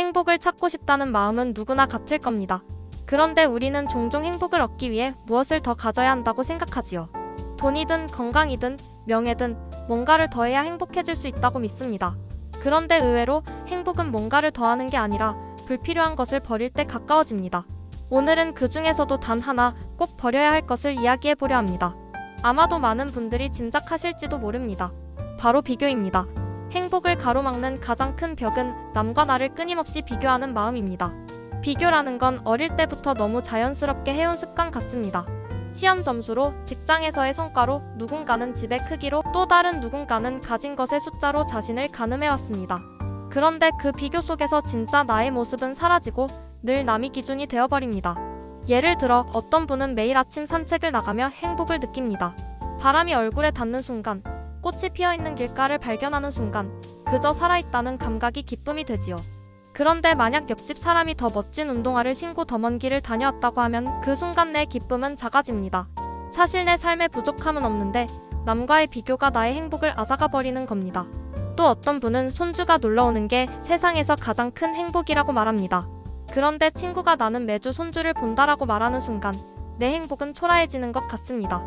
행복을 찾고 싶다는 마음은 누구나 같을 겁니다. 그런데 우리는 종종 행복을 얻기 위해 무엇을 더 가져야 한다고 생각하지요. 돈이든 건강이든 명예든 뭔가를 더해야 행복해질 수 있다고 믿습니다. 그런데 의외로 행복은 뭔가를 더하는 게 아니라 불필요한 것을 버릴 때 가까워집니다. 오늘은 그 중에서도 단 하나 꼭 버려야 할 것을 이야기해 보려 합니다. 아마도 많은 분들이 짐작하실지도 모릅니다. 바로 비교입니다. 행복을 가로막는 가장 큰 벽은 남과 나를 끊임없이 비교하는 마음입니다. 비교라는 건 어릴 때부터 너무 자연스럽게 해온 습관 같습니다. 시험 점수로, 직장에서의 성과로, 누군가는 집의 크기로, 또 다른 누군가는 가진 것의 숫자로 자신을 가늠해왔습니다. 그런데 그 비교 속에서 진짜 나의 모습은 사라지고 늘 남이 기준이 되어버립니다. 예를 들어 어떤 분은 매일 아침 산책을 나가며 행복을 느낍니다. 바람이 얼굴에 닿는 순간, 꽃이 피어있는 길가를 발견하는 순간 그저 살아있다는 감각이 기쁨이 되지요. 그런데 만약 옆집 사람이 더 멋진 운동화를 신고 더 먼 길을 다녀왔다고 하면 그 순간 내 기쁨은 작아집니다. 사실 내 삶에 부족함은 없는데 남과의 비교가 나의 행복을 앗아가 버리는 겁니다. 또 어떤 분은 손주가 놀러오는 게 세상에서 가장 큰 행복이라고 말합니다. 그런데 친구가 나는 매주 손주를 본다라고 말하는 순간 내 행복은 초라해지는 것 같습니다.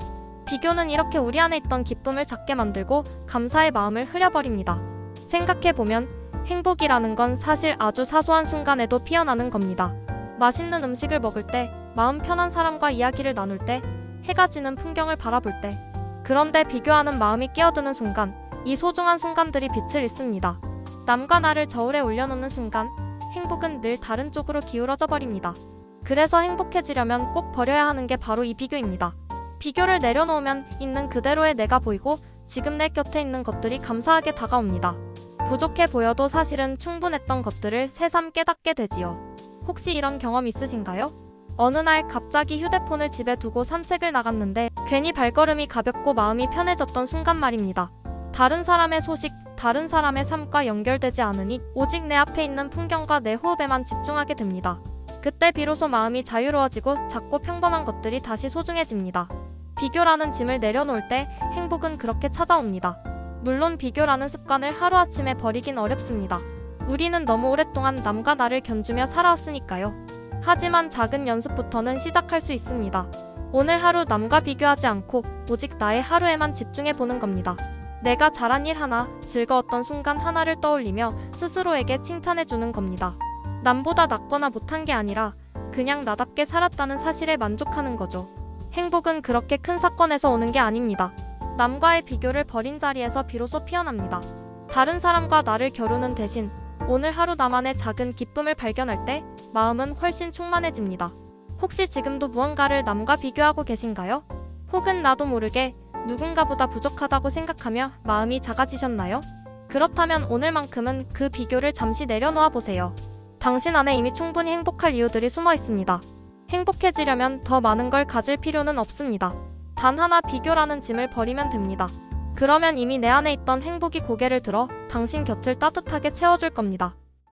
비교는 이렇게 우리 안에 있던 기쁨을 작게 만들고 감사의 마음을 흐려버립니다. 생각해보면 행복이라는 건 사실 아주 사소한 순간에도 피어나는 겁니다. 맛있는 음식을 먹을 때, 마음 편한 사람과 이야기를 나눌 때, 해가 지는 풍경을 바라볼 때. 그런데 비교하는 마음이 끼어드는 순간 이 소중한 순간들이 빛을 잃습니다. 남과 나를 저울에 올려놓는 순간 행복은 늘 다른 쪽으로 기울어져 버립니다. 그래서 행복해지려면 꼭 버려야 하는 게 바로 이 비교입니다. 비교를 내려놓으면 있는 그대로의 내가 보이고 지금 내 곁에 있는 것들이 감사하게 다가옵니다. 부족해 보여도 사실은 충분했던 것들을 새삼 깨닫게 되지요. 혹시 이런 경험 있으신가요? 어느 날 갑자기 휴대폰을 집에 두고 산책을 나갔는데 괜히 발걸음이 가볍고 마음이 편해졌던 순간 말입니다. 다른 사람의 소식, 다른 사람의 삶과 연결되지 않으니 오직 내 앞에 있는 풍경과 내 호흡에만 집중하게 됩니다. 그때 비로소 마음이 자유로워지고 작고 평범한 것들이 다시 소중해집니다. 비교라는 짐을 내려놓을 때 행복은 그렇게 찾아옵니다. 물론 비교라는 습관을 하루아침에 버리긴 어렵습니다. 우리는 너무 오랫동안 남과 나를 견주며 살아왔으니까요. 하지만 작은 연습부터는 시작할 수 있습니다. 오늘 하루 남과 비교하지 않고 오직 나의 하루에만 집중해보는 겁니다. 내가 잘한 일 하나, 즐거웠던 순간 하나를 떠올리며 스스로에게 칭찬해주는 겁니다. 남보다 낫거나 못한 게 아니라 그냥 나답게 살았다는 사실에 만족하는 거죠. 행복은 그렇게 큰 사건에서 오는 게 아닙니다. 남과의 비교를 버린 자리에서 비로소 피어납니다. 다른 사람과 나를 겨루는 대신 오늘 하루 나만의 작은 기쁨을 발견할 때 마음은 훨씬 충만해집니다. 혹시 지금도 무언가를 남과 비교하고 계신가요? 혹은 나도 모르게 누군가보다 부족하다고 생각하며 마음이 작아지셨나요? 그렇다면 오늘만큼은 그 비교를 잠시 내려놓아 보세요. 당신 안에 이미 충분히 행복할 이유들이 숨어 있습니다. 행복해지려면 더 많은 걸 가질 필요는 없습니다. 단 하나 비교라는 짐을 버리면 됩니다. 그러면 이미 내 안에 있던 행복이 고개를 들어 당신 곁을 따뜻하게 채워줄 겁니다.